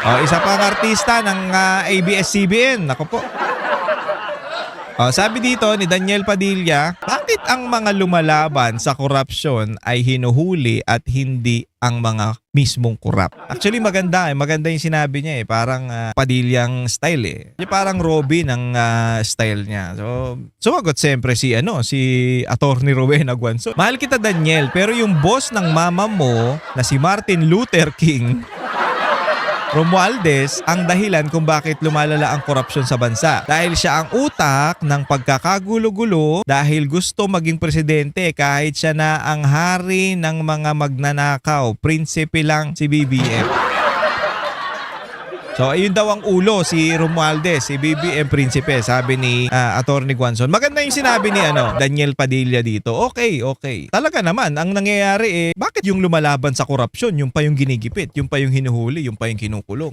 Oh, isa pang artista ng ABS-CBN. Nako po. Oh, sabi dito ni Daniel Padilla, bakit ang mga lumalaban sa korupsyon ay hinuhuli at hindi ang mga mismong korap? Actually maganda maganda yung sinabi niya parang Padillang style Yung parang Robin ang style niya. So, sumagot siyempre si Attorney Rowena Guanzon. Mahal kita Daniel, pero yung boss ng mama mo na si Martin Luther King Romualdez ang dahilan kung bakit lumalala ang korupsyon sa bansa. Dahil siya ang utak ng pagkakagulo-gulo dahil gusto maging presidente kahit siya na ang hari ng mga magnanakaw. Prinsipe lang si BBM. So ayun daw ang ulo si Romualdez, si BBM Prinsipe, sabi ni Attorney Guanzon. Maganda yung sinabi ni Daniel Padilla dito. Okay. Talaga naman, ang nangyayari bakit yung lumalaban sa korupsyon, yung pa yung ginigipit, yung pa yung hinuhuli, yung pa yung kinukulong?